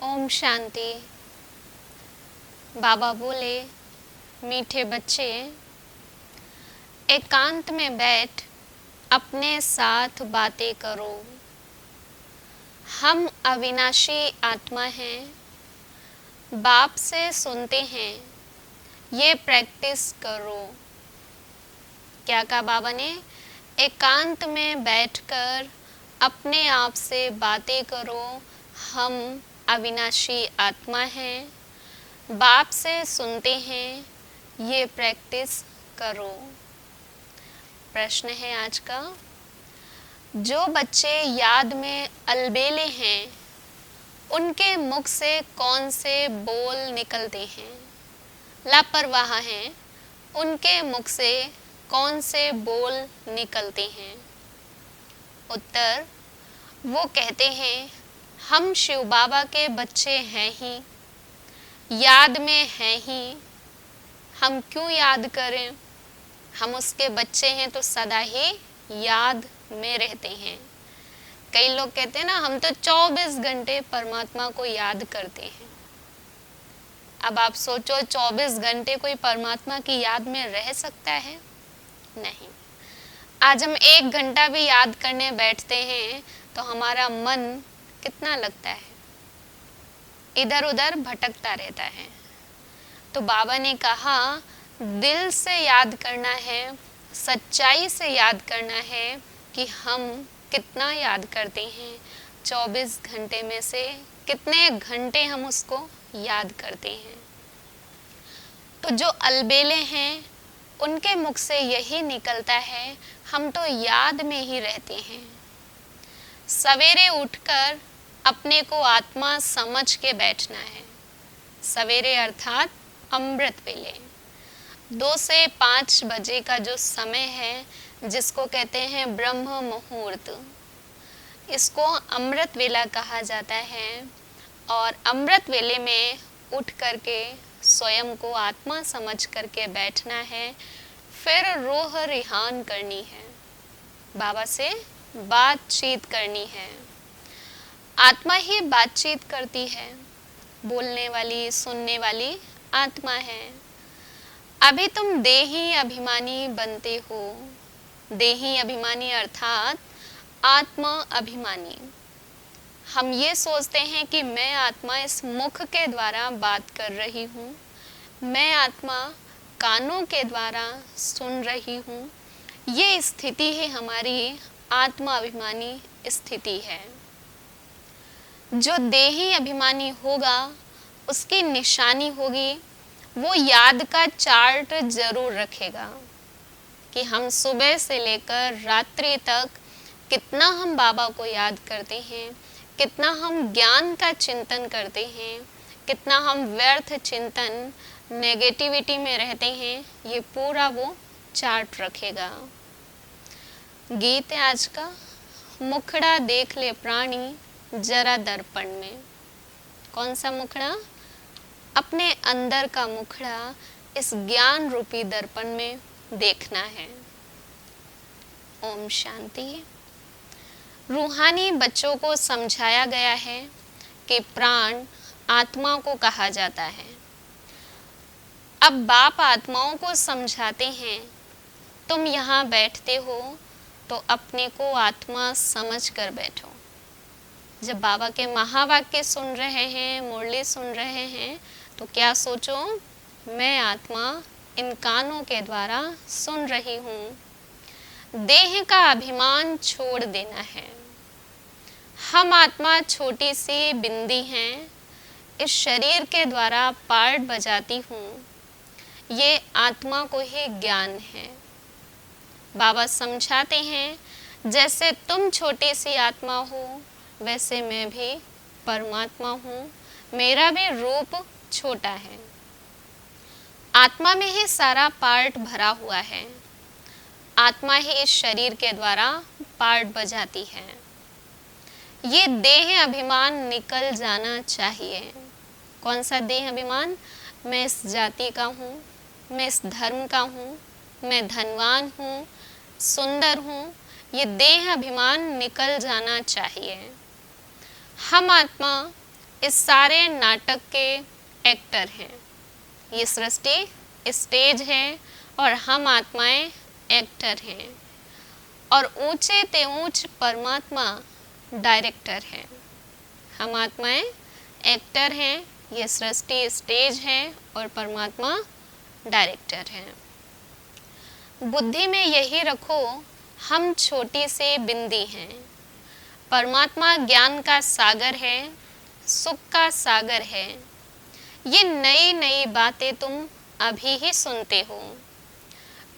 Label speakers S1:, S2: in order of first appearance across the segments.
S1: ओम शांति। बाबा बोले, मीठे बच्चे, एकांत में बैठ अपने साथ बातें करो। हम अविनाशी आत्मा हैं, बाप से सुनते हैं, ये प्रैक्टिस करो। क्या कहा बाबा ने? एकांत में बैठकर अपने आप से बातें करो। हम अविनाशी आत्मा हैं, बाप से सुनते हैं, ये प्रैक्टिस करो। प्रश्न है आज का, जो बच्चे याद में अलबेले हैं, उनके मुख से कौन से बोल निकलते हैं? लापरवाह हैं, उनके मुख से कौन से बोल निकलते हैं? उत्तर, वो कहते हैं, हम शिव बाबा के बच्चे हैं ही, याद में हैं ही। हम क्यों याद करें? हम उसके बच्चे हैं तो सदा ही याद में रहते हैं। कई लोग कहते हैं ना, हम तो 24 घंटे परमात्मा को याद करते हैं। अब आप सोचो, 24 घंटे कोई परमात्मा की याद में रह सकता है? नहीं। आज हम 1 घंटा भी याद करने बैठते हैं तो हमारा मन कितना लगता है, इधर उधर भटकता रहता है। तो बाबा ने कहा, दिल से याद करना है, सच्चाई से याद करना है कि हम कितना याद करते हैं। 24 घंटे में से कितने घंटे हम उसको याद करते हैं। तो जो अलबेले हैं, उनके मुख से यही निकलता है, हम तो याद में ही रहते हैं। सवेरे उठकर अपने को आत्मा समझ के बैठना है। सवेरे अर्थात अमृत वेले, 2 से 5 बजे का जो समय है, जिसको कहते हैं ब्रह्म मुहूर्त, इसको अमृत वेला कहा जाता है। और अमृत वेले में उठ करके स्वयं को आत्मा समझ करके बैठना है। फिर रूह रिहान करनी है, बाबा से बातचीत करनी है। आत्मा ही बातचीत करती है, बोलने वाली, सुनने वाली आत्मा है। अभी तुम देही अभिमानी बनते हो। देही अभिमानी अर्थात आत्मा अभिमानी। हम ये सोचते हैं कि मैं आत्मा इस मुख के द्वारा बात कर रही हूँ, मैं आत्मा कानों के द्वारा सुन रही हूँ। ये स्थिति है हमारी आत्मा अभिमानी स्थिति है। जो देही अभिमानी होगा, उसकी निशानी होगी, वो याद का चार्ट जरूर रखेगा कि हम सुबह से लेकर रात्रि तक कितना हम बाबा को याद करते हैं, कितना हम ज्ञान का चिंतन करते हैं, कितना हम व्यर्थ चिंतन, नेगेटिविटी में रहते हैं। ये पूरा वो चार्ट रखेगा। गीत है आज का, मुखड़ा देख ले प्राणी जरा दर्पण में। कौन सा मुखड़ा? अपने अंदर का मुखड़ा इस ज्ञान रूपी दर्पण में देखना है। ओम शांति। रूहानी बच्चों को समझाया गया है कि प्राण आत्मा को कहा जाता है। अब बाप आत्माओं को समझाते हैं, तुम यहाँ बैठते हो तो अपने को आत्मा समझ कर बैठो। जब बाबा के महावाक्य सुन रहे हैं, मुरली सुन रहे हैं, तो क्या सोचो, मैं आत्मा इन कानों के द्वारा सुन रही हूँ। देह का अभिमान छोड़ देना है। हम आत्मा छोटी सी बिंदी हैं, इस शरीर के द्वारा पार्ट बजाती हूँ। ये आत्मा को ही ज्ञान है। बाबा समझाते हैं, जैसे तुम छोटी सी आत्मा हो, वैसे मैं भी परमात्मा हूँ, मेरा भी रूप छोटा है। आत्मा में ही सारा पार्ट भरा हुआ है। आत्मा ही इस शरीर के द्वारा पार्ट बजाती है। ये देह अभिमान निकल जाना चाहिए। कौन सा देह अभिमान? मैं इस जाति का हूँ, मैं इस धर्म का हूँ, मैं धनवान हूँ, सुंदर हूँ। ये देह अभिमान निकल जाना चाहिए। हम आत्मा इस सारे नाटक के एक्टर हैं। ये सृष्टि स्टेज है और हम आत्माएं एक्टर हैं, और ऊंचे ते ऊंच परमात्मा डायरेक्टर है। हम आत्माएं एक्टर हैं, ये सृष्टि स्टेज है और परमात्मा डायरेक्टर है। बुद्धि में यही रखो, हम छोटी से बिंदी हैं, परमात्मा ज्ञान का सागर है, सुख का सागर है। ये नई नई बातें तुम अभी ही सुनते हो।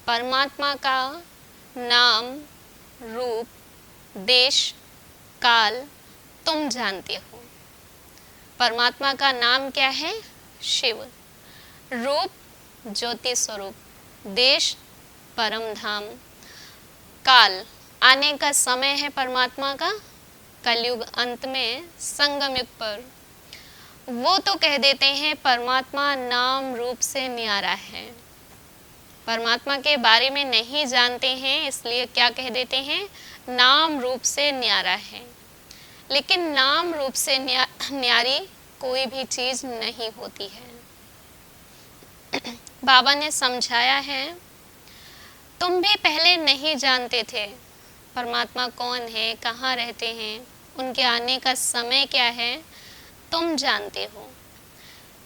S1: परमात्मा का नाम, रूप, देश, काल तुम जानते हो। परमात्मा का नाम क्या है? शिव। रूप ज्योति स्वरूप, देश परम धाम, काल आने का समय है परमात्मा का, कलयुग अंत में संगम युग पर। वो तो कह देते हैं परमात्मा नाम रूप से न्यारा है। परमात्मा के बारे में नहीं जानते हैं, इसलिए क्या कह देते हैं? नाम रूप से न्यारा है। लेकिन नाम रूप से न्यारी कोई भी चीज नहीं होती है। बाबा ने समझाया है, तुम भी पहले नहीं जानते थे परमात्मा कौन है, कहाँ रहते हैं, उनके आने का समय क्या है, तुम जानते हो।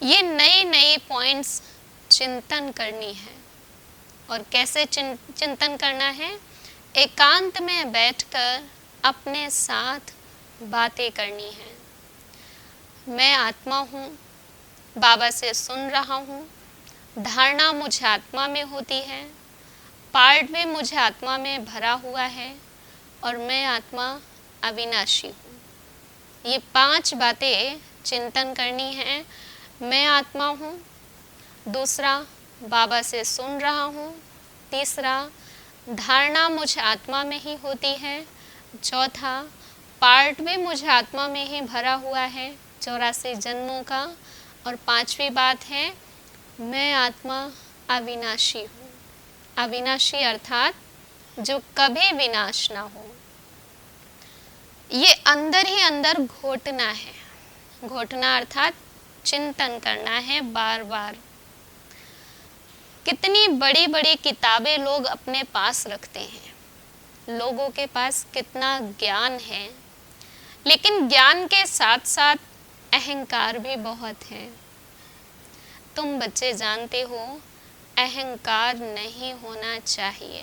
S1: ये नई नई पॉइंट्स चिंतन करनी है। और कैसे चिंतन करना है? एकांत में बैठकर अपने साथ बातें करनी है। मैं आत्मा हूँ, बाबा से सुन रहा हूँ, धारणा मुझे आत्मा में होती है, पार्ट भी मुझे आत्मा में भरा हुआ है, और मैं आत्मा अविनाशी हूँ। ये 5 बातें चिंतन करनी है। मैं आत्मा हूँ, दूसरा बाबा से सुन रहा हूँ, तीसरा धारणा मुझे आत्मा में ही होती है, चौथा पार्ट भी मुझे आत्मा में ही भरा हुआ है 84 जन्मों का, और 5वीं बात है मैं आत्मा अविनाशी हूँ। अविनाशी अर्थात जो कभी विनाश ना हो। ये अंदर ही अंदर घोटना है। घोटना अर्थात चिंतन करना है बार बार। कितनी बड़ी बड़ी किताबें लोग अपने पास रखते हैं, लोगों के पास कितना ज्ञान है, लेकिन ज्ञान के साथ साथ अहंकार भी बहुत है। तुम बच्चे जानते हो, अहंकार नहीं होना चाहिए।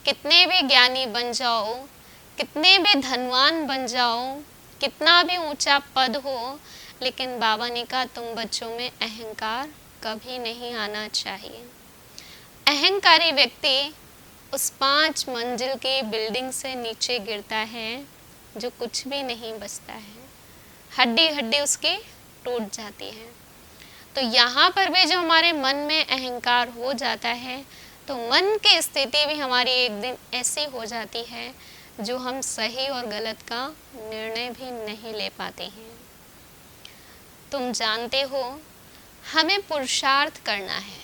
S1: कितने भी ज्ञानी बन जाओ, कितने भी धनवान बन जाओ, कितना भी ऊंचा पद हो, लेकिन बाबा ने कहा तुम बच्चों में अहंकार कभी नहीं आना चाहिए। अहंकारी व्यक्ति उस 5 मंजिल की बिल्डिंग से नीचे गिरता है, जो कुछ भी नहीं बचता है, हड्डी हड्डी उसकी टूट जाती है। तो यहाँ पर भी जो हमारे मन में अहंकार हो जाता है, तो मन की स्थिति भी हमारी एक दिन ऐसी हो जाती है जो हम सही और गलत का निर्णय भी नहीं ले पाते हैं। तुम जानते हो, हमें पुरुषार्थ करना है।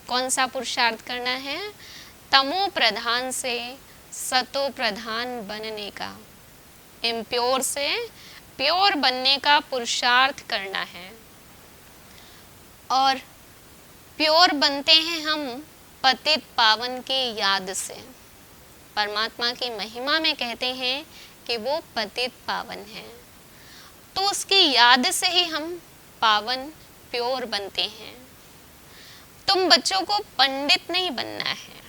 S1: कौन सा पुरुषार्थ करना है? तमो प्रधान से सतो प्रधान बनने का, इम्प्योर से प्योर बनने का पुरुषार्थ करना है। और प्योर बनते हैं हम पतित पावन की याद से। परमात्मा की महिमा में कहते हैं कि वो पतित पावन है, तो उसकी याद से ही हम पावन प्योर बनते हैं। तुम बच्चों को पंडित नहीं बनना है।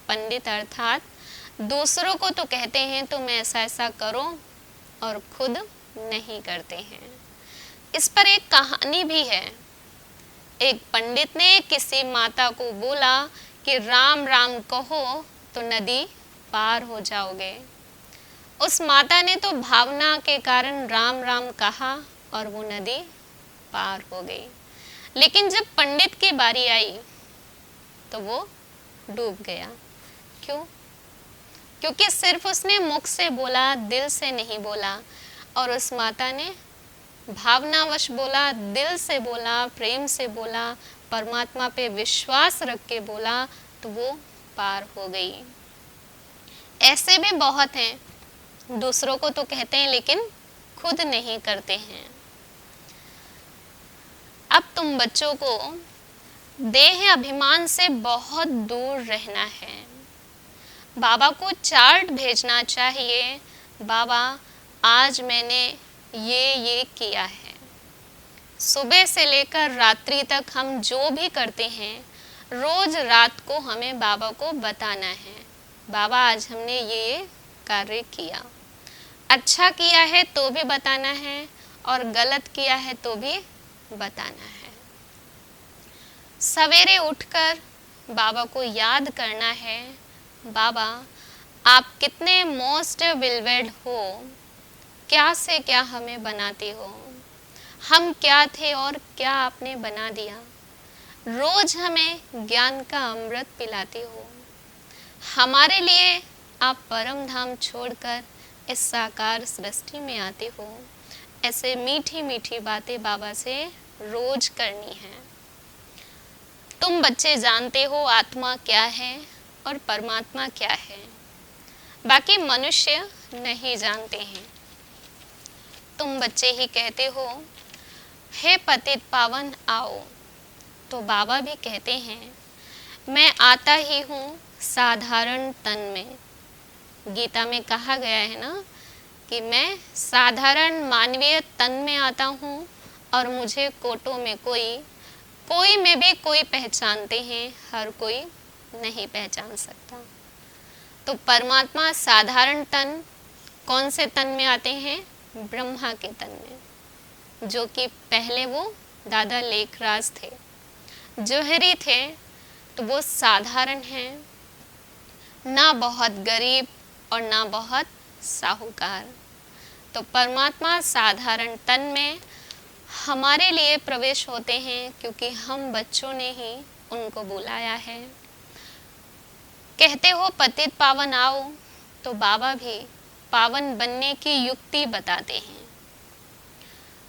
S1: पंडित अर्थात दूसरों को तो कहते हैं तुम ऐसा ऐसा करो, और खुद नहीं करते हैं। इस पर एक कहानी भी है। एक पंडित ने किसी माता को बोला कि राम राम कहो तो नदी पार हो जाओगे। उस माता ने तो भावना के कारण राम राम कहा और वो नदी पार हो गई। लेकिन जब पंडित की बारी आई तो वो डूब गया। क्यों? क्योंकि सिर्फ उसने मुख से बोला, दिल से नहीं बोला। और उस माता ने भावनावश बोला, दिल से बोला, प्रेम से बोला, परमात्मा पे विश्वास रख के बोला, तो वो पार हो गई। ऐसे भी बहुत हैं, दूसरों को तो कहते हैं लेकिन खुद नहीं करते हैं। अब तुम बच्चों को देह अभिमान से बहुत दूर रहना है। बाबा को चार्ट भेजना चाहिए, बाबा आज मैंने ये किया है। सुबह से लेकर रात्रि तक हम जो भी करते हैं, रोज रात को हमें बाबा को बताना है, बाबा आज हमने ये कार्य किया। अच्छा किया है तो भी बताना है और गलत किया है तो भी बताना है। सवेरे उठकर बाबा को याद करना है, बाबा आप कितने मोस्ट बिलवेड हो, क्या से क्या हमें बनाते हो, हम क्या थे और क्या आपने बना दिया। रोज हमें ज्ञान का अमृत पिलाते हो। हमारे लिए आप परम धाम छोड़कर इस साकार सृष्टि में आते हो। ऐसे मीठी मीठी बातें बाबा से रोज करनी है। तुम बच्चे जानते हो आत्मा क्या है और परमात्मा क्या है, बाकी मनुष्य नहीं जानते हैं। तुम बच्चे ही कहते हो हे पतित पावन आओ, तो बाबा भी कहते हैं मैं आता ही हूँ साधारण तन में। गीता में कहा गया है ना कि मैं साधारण मानवीय तन में आता हूँ और मुझे कोटों में कोई में भी कोई पहचानते हैं, हर कोई नहीं पहचान सकता। तो परमात्मा साधारण तन कौन से तन में आते हैं? ब्रह्मा के तन में, जो कि पहले वो दादा लेखराज थे, जौहरी थे, तो वो साधारण हैं, ना बहुत गरीब और ना बहुत साहूकार। तो परमात्मा साधारण तन में हमारे लिए प्रवेश होते हैं क्योंकि हम बच्चों ने ही उनको बुलाया है। कहते हो पतित पावन आओ, तो बाबा भी पावन बनने की युक्ति बताते हैं।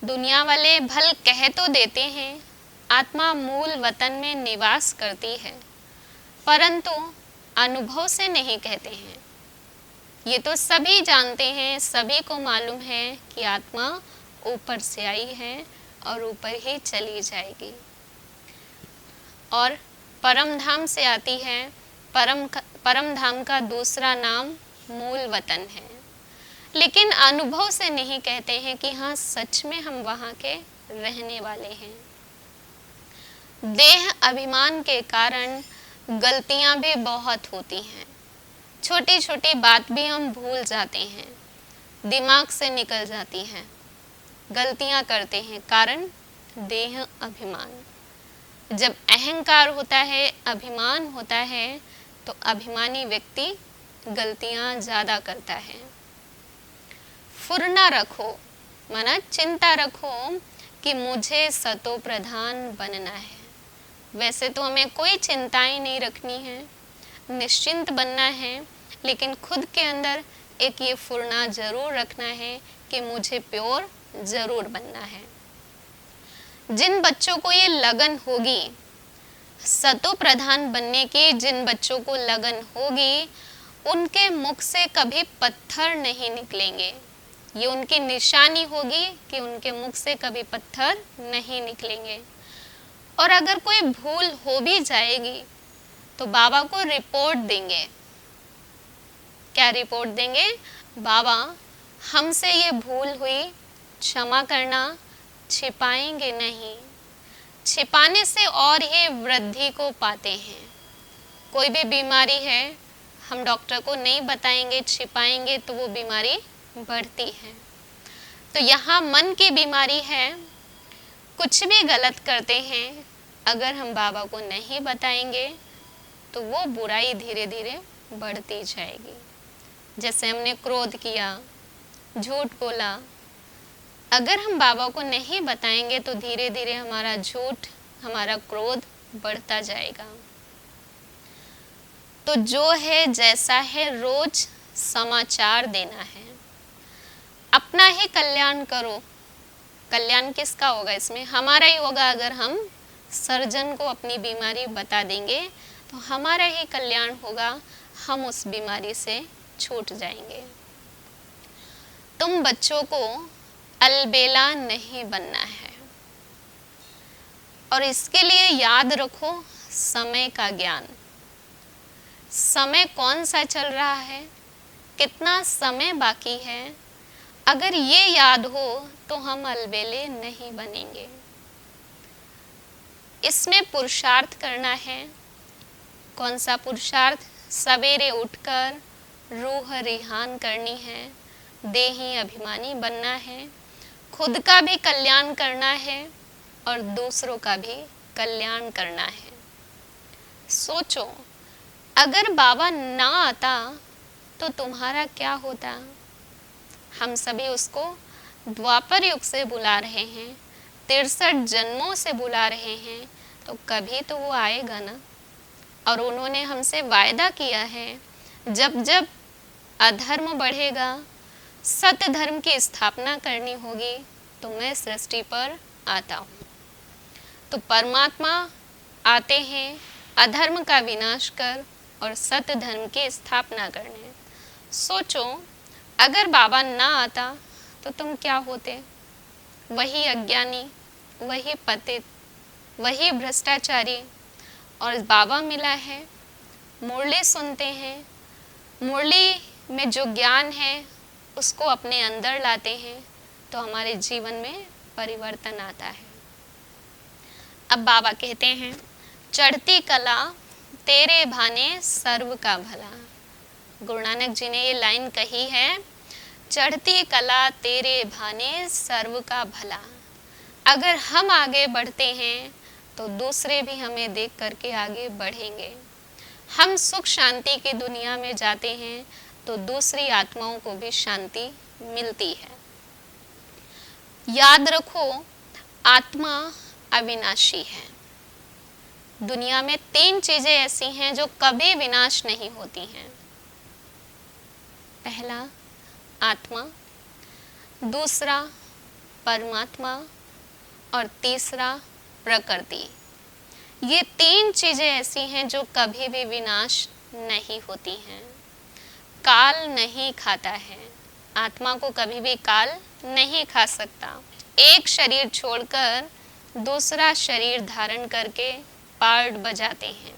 S1: दुनिया वाले भल कह तो देते हैं आत्मा मूल वतन में निवास करती है, परंतु अनुभव से नहीं कहते हैं। ये तो सभी जानते हैं, सभी को मालूम है कि आत्मा ऊपर से आई है और ऊपर ही चली जाएगी और परम धाम से आती है। परम धाम का दूसरा नाम मूल वतन है, लेकिन अनुभव से नहीं कहते हैं कि हाँ सच में हम वहाँ के रहने वाले हैं। देह अभिमान के कारण गलतियाँ भी बहुत होती हैं। छोटी छोटी बात भी हम भूल जाते हैं, दिमाग से निकल जाती है, गलतियाँ करते हैं, कारण देह अभिमान। जब अहंकार होता है, अभिमान होता है, तो अभिमानी व्यक्ति गलतियाँ ज़्यादा करता है। फुरना रखो, माना चिंता रखो कि मुझे सतो प्रधान बनना है। वैसे तो हमें कोई चिंताएं नहीं रखनी है, निश्चिंत बनना है, लेकिन खुद के अंदर एक ये फुरना ज़रूर रखना है कि मुझे प्योर ज़रूर बनना है। जिन बच्चों को ये लगन होगी सतो प्रधान बनने की, जिन बच्चों को लगन होगी, उनके मुख से कभी पत्थर नहीं निकलेंगे। ये उनकी निशानी होगी कि उनके मुख से कभी पत्थर नहीं निकलेंगे। और अगर कोई भूल हो भी जाएगी तो बाबा को रिपोर्ट देंगे। क्या रिपोर्ट देंगे? बाबा हमसे ये भूल हुई, क्षमा करना, छिपाएंगे नहीं। छिपाने से और ही वृद्धि को पाते हैं। कोई भी बीमारी है, हम डॉक्टर को नहीं बताएंगे, छिपाएंगे तो वो बीमारी बढ़ती है। तो यहाँ मन की बीमारी है, कुछ भी गलत करते हैं, अगर हम बाबा को नहीं बताएंगे तो वो बुराई धीरे धीरे बढ़ती जाएगी। जैसे हमने क्रोध किया, झूठ बोला, अगर हम बाबा को नहीं बताएंगे तो धीरे धीरे हमारा झूठ, हमारा क्रोध बढ़ता जाएगा। तो जो है जैसा है, रोज समाचार देना है। अपना ही कल्याण करो। कल्याण किसका होगा इसमें? हमारा ही होगा। अगर हम सर्जन को अपनी बीमारी बता देंगे तो हमारा ही कल्याण होगा, हम उस बीमारी से छूट जाएंगे। तुम बच्चों को अलबेला नहीं बनना है। और इसके लिए याद रखो समय का ज्ञान। समय कौन सा चल रहा है, कितना समय बाकी है, अगर ये याद हो तो हम अलबेले नहीं बनेंगे। इसमें पुरुषार्थ करना है। कौन सा पुरुषार्थ? सवेरे उठकर रूह रिहान करनी है, देही अभिमानी बनना है, खुद का भी कल्याण करना है और दूसरों का भी कल्याण करना है। सोचो, अगर बाबा ना आता तो तुम्हारा क्या होता? हम सभी उसको द्वापर युग से बुला रहे हैं, 63 जन्मों से बुला रहे हैं, तो कभी तो वो आएगा ना। और उन्होंने हमसे वायदा किया है, जब जब अधर्म बढ़ेगा, सत्य धर्म की स्थापना करनी होगी, तो मैं सृष्टि पर आता हूँ। तो परमात्मा आते हैं अधर्म का विनाश कर और सत्य धर्म की स्थापना करने। सोचो, अगर बाबा ना आता तो तुम क्या होते? वही अज्ञानी, वही पतित, वही भ्रष्टाचारी। और बाबा मिला है, मुरली सुनते हैं, मुरली में जो ज्ञान है उसको अपने अंदर लाते हैं, तो हमारे जीवन में परिवर्तन आता है। अब बाबा कहते हैं, चढ़ती कला तेरे भाने सर्व का भला। गुरु नानक जी ने ये लाइन कही है, चढ़ती कला तेरे भाने सर्व का भला। अगर हम आगे बढ़ते हैं तो दूसरे भी हमें देख करके आगे बढ़ेंगे। हम सुख शांति की दुनिया में जाते हैं तो दूसरी आत्माओं को भी शांति मिलती है। याद रखो, आत्मा अविनाशी है। दुनिया में 3 चीजें ऐसी हैं जो कभी विनाश नहीं होती हैं। पहला आत्मा, दूसरा परमात्मा और तीसरा प्रकृति। ये 3 चीजें ऐसी हैं जो कभी भी विनाश नहीं होती हैं। काल नहीं खाता है, आत्मा को कभी भी काल नहीं खा सकता। एक शरीर छोड़कर दूसरा शरीर धारण करके पार्ट बजाते हैं।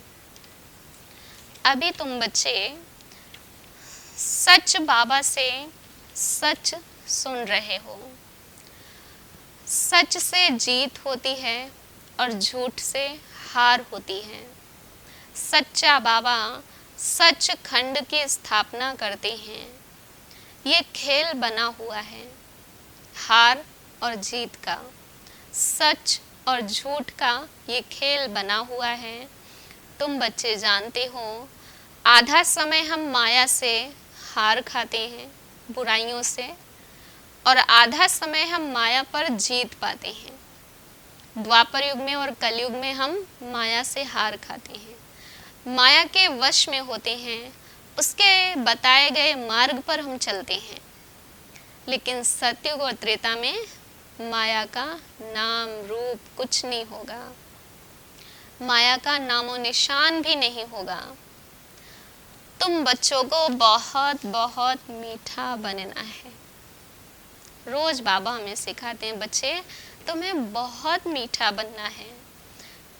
S1: अभी तुम बच्चे सच बाबा से सच सुन रहे हो। सच से जीत होती है और झूठ से हार होती है। सच्चा बाबा सच खंड की स्थापना करते हैं। ये खेल बना हुआ है, हार और जीत का, सच और झूठ का ये खेल बना हुआ है। तुम बच्चे जानते हो, आधा समय हम माया से हार खाते हैं, बुराइयों से, और आधा समय हम माया पर जीत पाते हैं। द्वापर युग में और कलयुग में हम माया से हार खाते हैं, माया के वश में होते हैं, उसके बताए गए मार्ग पर हम चलते हैं। लेकिन सतयुग और त्रेता में माया का नाम रूप कुछ नहीं होगा, माया का नामो निशान भी नहीं होगा। तुम बच्चों को बहुत बहुत मीठा बनना है। रोज बाबा हमें सिखाते हैं, बच्चे तुम्हें बहुत मीठा बनना है,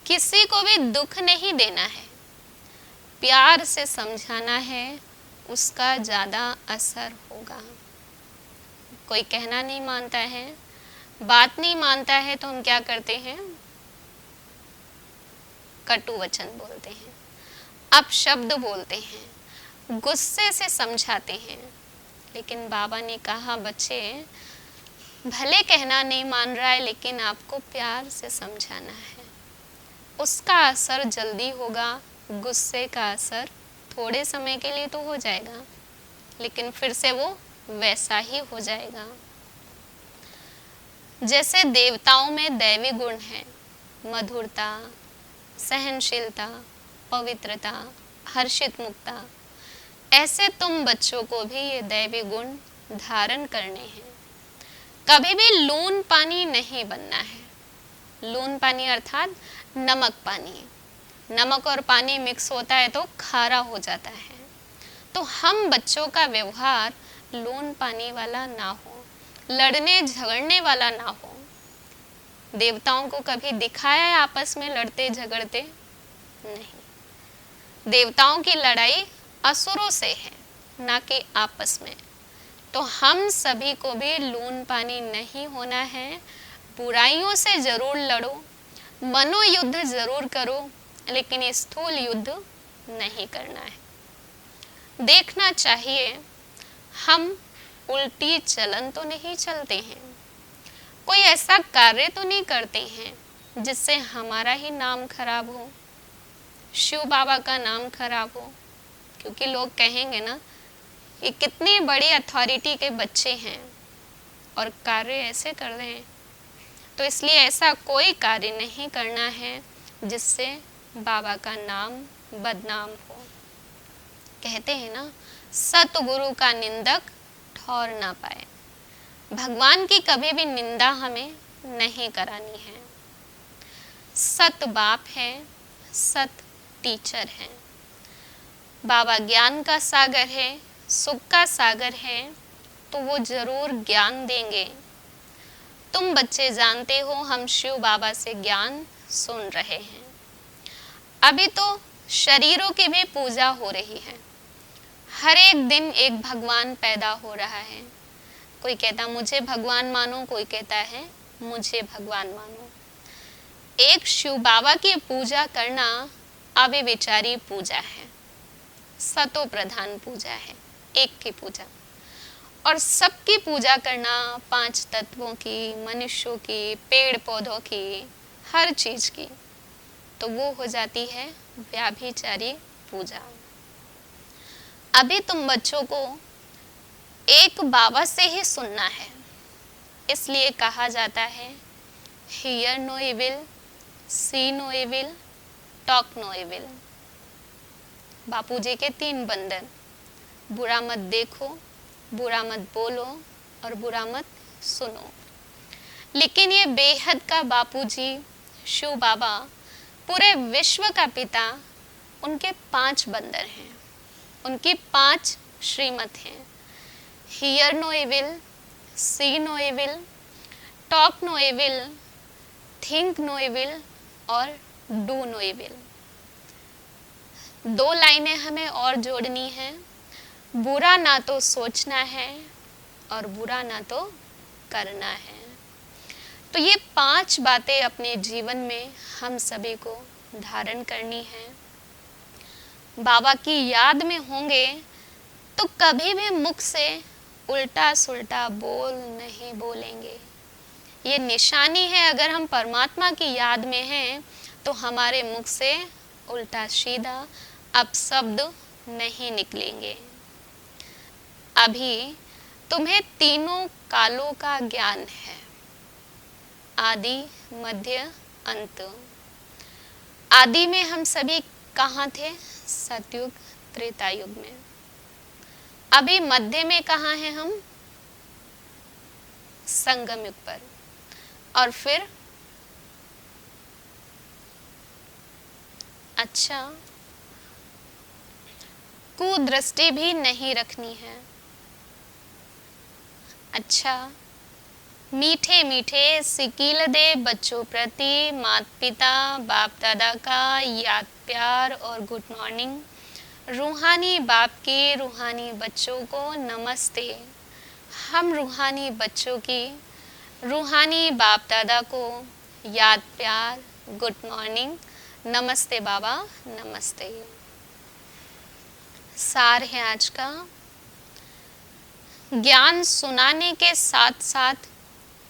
S1: किसी को भी दुख नहीं देना है, प्यार से समझाना है, उसका ज़्यादा असर होगा। कोई कहना नहीं मानता है, बात नहीं मानता है, तो हम क्या करते हैं? कटु वचन बोलते हैं, अपशब्द बोलते हैं, गुस्से से समझाते हैं। लेकिन बाबा ने कहा, बच्चे भले कहना नहीं मान रहा है, लेकिन आपको प्यार से समझाना है, उसका असर जल्दी होगा। गुस्से का असर थोड़े समय के लिए तो हो जाएगा, लेकिन फिर से वो वैसा ही हो जाएगा। जैसे देवताओं में दैवी गुण है, मधुरता, सहनशीलता, पवित्रता, हर्षित मुक्ता, ऐसे तुम बच्चों को भी ये दैवी गुण धारण करने हैं। कभी भी लून पानी नहीं बनना है। लून पानी अर्थात नमक पानी। नमक और पानी मिक्स होता है तो खारा हो जाता है। तो हम बच्चों का व्यवहार लून पानी वाला ना हो, लड़ने झगड़ने वाला ना हो। देवताओं को कभी दिखाया है आपस में लड़ते झगड़ते? नहीं। देवताओं की लड़ाई असुरों से है, ना कि आपस में। तो हम सभी को भी लून पानी नहीं होना है। बुराइयों से जरूर लड़ो, मनोयुद्ध जरूर करो, लेकिन स्थूल युद्ध नहीं करना है। देखना चाहिए हम उल्टी चलन तो नहीं चलते हैं, कोई ऐसा कार्य तो नहीं करते हैं जिससे हमारा ही नाम खराब हो, शिव बाबा का नाम खराब हो। क्योंकि लोग कहेंगे ना, ये कितनी बड़ी अथॉरिटी के बच्चे हैं और कार्य ऐसे कर रहे हैं। तो इसलिए ऐसा कोई कार्य नहीं करना है जिससे बाबा का नाम बदनाम हो। कहते हैं ना, सतगुरु का निंदक ठौर ना पाए। भगवान की कभी भी निंदा हमें नहीं करानी है। सत बाप है, सत टीचर है। बाबा ज्ञान का सागर है, सुख का सागर है, तो वो जरूर ज्ञान देंगे। तुम बच्चे जानते हो हम शिव बाबा से ज्ञान सुन रहे हैं। अभी तो शरीरों की भी पूजा हो रही है। हर एक दिन एक भगवान पैदा हो रहा है। कोई कहता मुझे भगवान मानो, कोई कहता है मुझे भगवान मानो। एक शिव बाबा की पूजा करना अव्यभिचारी पूजा है, सतो प्रधान पूजा है, एक की पूजा। और सबकी पूजा करना, 5 तत्वों की, मनुष्यों की, पेड़ पौधों की, हर चीज की, तो वो हो जाती है व्याभिचारी पूजा। अभी तुम बच्चों को एक बाबा से ही सुनना है, इसलिए कहा जाता है hear no evil, see no evil, talk no evil. Bapuji के 3 बंधन, बुरा मत देखो, बुरा मत बोलो और बुरा मत सुनो। लेकिन ये बेहद का बापूजी शिव बाबा, पूरे विश्व का पिता, उनके 5 बंदर हैं, उनकी 5 श्रीमत हैं। Hear no evil, see no evil, talk no evil, think no evil और डू नो इविल। 2 लाइनें हमें और जोड़नी है। बुरा ना तो सोचना है और बुरा ना तो करना है। तो ये 5 बातें अपने जीवन में हम सभी को धारण करनी है। बाबा की याद में होंगे तो कभी भी मुख से उल्टा सुल्टा बोल नहीं बोलेंगे। ये निशानी है, अगर हम परमात्मा की याद में हैं तो हमारे मुख से उल्टा सीधा अपशब्द नहीं निकलेंगे। अभी तुम्हें तीनों कालों का ज्ञान है, आदि मध्य अंत। आदि में हम सभी कहाँ थे? सतयुग त्रेता युग में। अभी मध्य में कहाँ हैं हम? संगम युग पर। और फिर अच्छा, कुदृष्टि भी नहीं रखनी है। अच्छा, मीठे मीठे सिकील दे बच्चों प्रति माता पिता बाप दादा का याद प्यार और गुड मॉर्निंग। रूहानी बाप के रूहानी बच्चों को नमस्ते। हम रूहानी बच्चों की रूहानी बाप दादा को याद प्यार, गुड मॉर्निंग, नमस्ते बाबा, नमस्ते। सार है आज का, ज्ञान सुनाने के साथ साथ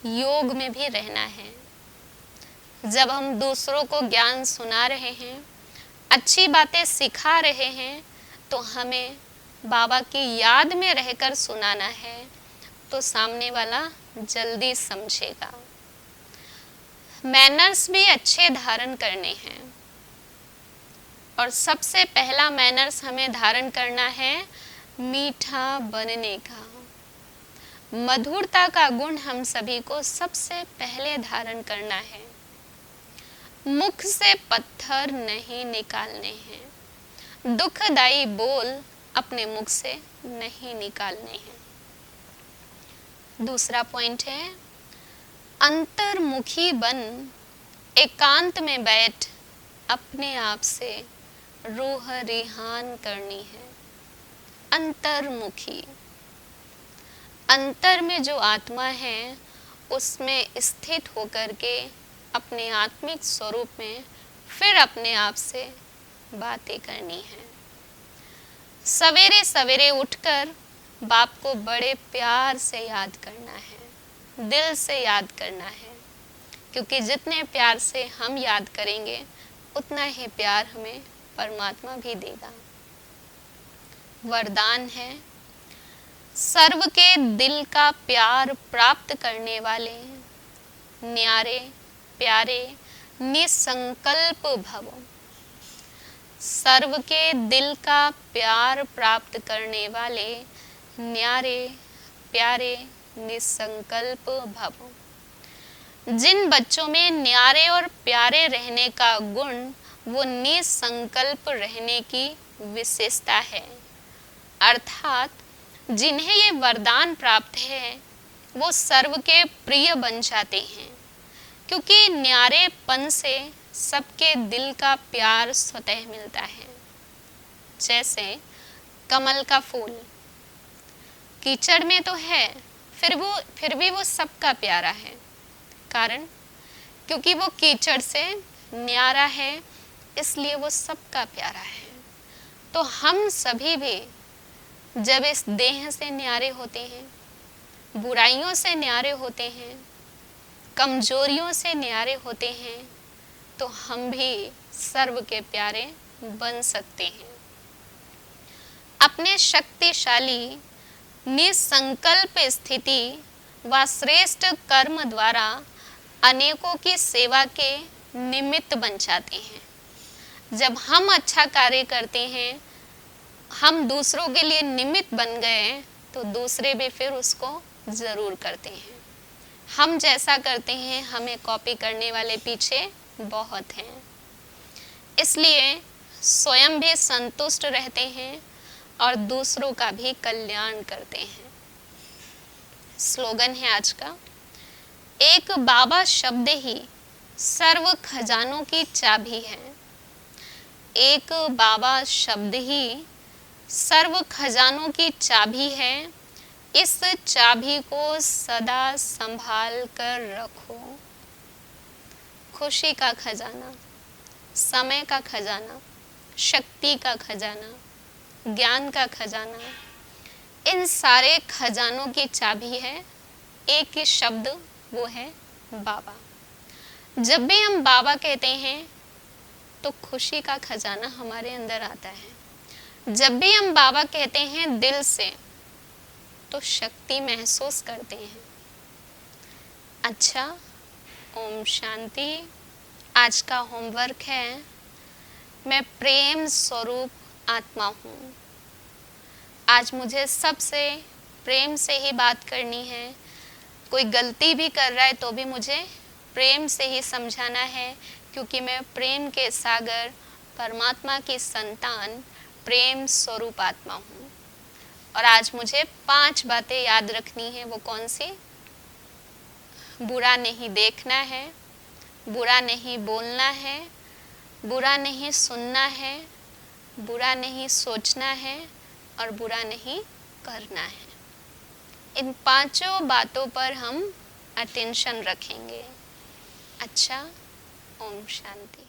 S1: योग में भी रहना है। जब हम दूसरों को ज्ञान सुना रहे हैं, अच्छी बातें सिखा रहे हैं, तो हमें बाबा की याद में रहकर सुनाना है, तो सामने वाला जल्दी समझेगा। मैनर्स भी अच्छे धारण करने हैं, और सबसे पहला मैनर्स हमें धारण करना है मीठा बनने का। मधुरता का गुण हम सभी को सबसे पहले धारण करना है। मुख से पत्थर नहीं निकालने हैं, दुखदाई बोल अपने मुख से नहीं निकालने हैं। दूसरा पॉइंट है अंतर्मुखी बन एकांत में बैठ अपने आप से रूह रिहान करनी है। अंतर्मुखी, अंतर में जो आत्मा है उसमें स्थित होकर के अपने आत्मिक स्वरूप में फिर अपने आप से बातें करनी है। सवेरे सवेरे उठकर बाप को बड़े प्यार से याद करना है, दिल से याद करना है, क्योंकि जितने प्यार से हम याद करेंगे उतना ही प्यार हमें परमात्मा भी देगा। वरदान है, सर्व के दिल का प्यार प्राप्त करने वाले न्यारे प्यारे निसंकल्प भव। सर्व के दिल का प्यार प्राप्त करने वाले न्यारे प्यारे निसंकल्प भव। जिन बच्चों में न्यारे और प्यारे रहने का गुण वो निसंकल्प रहने की विशेषता है, अर्थात जिन्हें ये वरदान प्राप्त है वो सर्व के प्रिय बन जाते हैं, क्योंकि न्यारेपन से सबके दिल का प्यार स्वतः मिलता है। जैसे कमल का फूल कीचड़ में तो है, फिर भी वो सबका प्यारा है। कारण क्योंकि वो कीचड़ से न्यारा है, इसलिए वो सबका प्यारा है। तो हम सभी भी जब इस देह से न्यारे होते हैं, बुराइयों से न्यारे होते हैं, कमजोरियों से न्यारे होते हैं, तो हम भी सर्व के प्यारे बन सकते हैं। अपने शक्तिशाली निसंकल्प स्थिति व श्रेष्ठ कर्म द्वारा अनेकों की सेवा के निमित्त बन जाते हैं। जब हम अच्छा कार्य करते हैं, हम दूसरों के लिए निमित्त बन गए, तो दूसरे भी फिर उसको ज़रूर करते हैं। हम जैसा करते हैं, हमें कॉपी करने वाले पीछे बहुत हैं। इसलिए स्वयं भी संतुष्ट रहते हैं और दूसरों का भी कल्याण करते हैं। स्लोगन है आज का, एक बाबा शब्द ही सर्व खजानों की चाबी है। एक बाबा शब्द ही सर्व खजानों की चाबी है। इस चाबी को सदा संभाल कर रखो। खुशी का खजाना, समय का खजाना, शक्ति का खजाना, ज्ञान का खजाना, इन सारे खजानों की चाबी है एक ही शब्द, वो है बाबा। जब भी हम बाबा कहते हैं तो खुशी का खजाना हमारे अंदर आता है। जब भी हम बाबा कहते हैं दिल से, तो शक्ति महसूस करते हैं। अच्छा, ओम शांति। आज का होमवर्क है, मैं प्रेम स्वरूप आत्मा हूँ। आज मुझे सबसे प्रेम से ही बात करनी है। कोई गलती भी कर रहा है तो भी मुझे प्रेम से ही समझाना है, क्योंकि मैं प्रेम के सागर परमात्मा की संतान प्रेम स्वरूप आत्मा हूँ। और आज मुझे 5 बातें याद रखनी है। वो कौन सी? बुरा नहीं देखना है, बुरा नहीं बोलना है, बुरा नहीं सुनना है, बुरा नहीं सोचना है और बुरा नहीं करना है। इन 5 बातों पर हम अटेंशन रखेंगे। अच्छा, ओम शांति।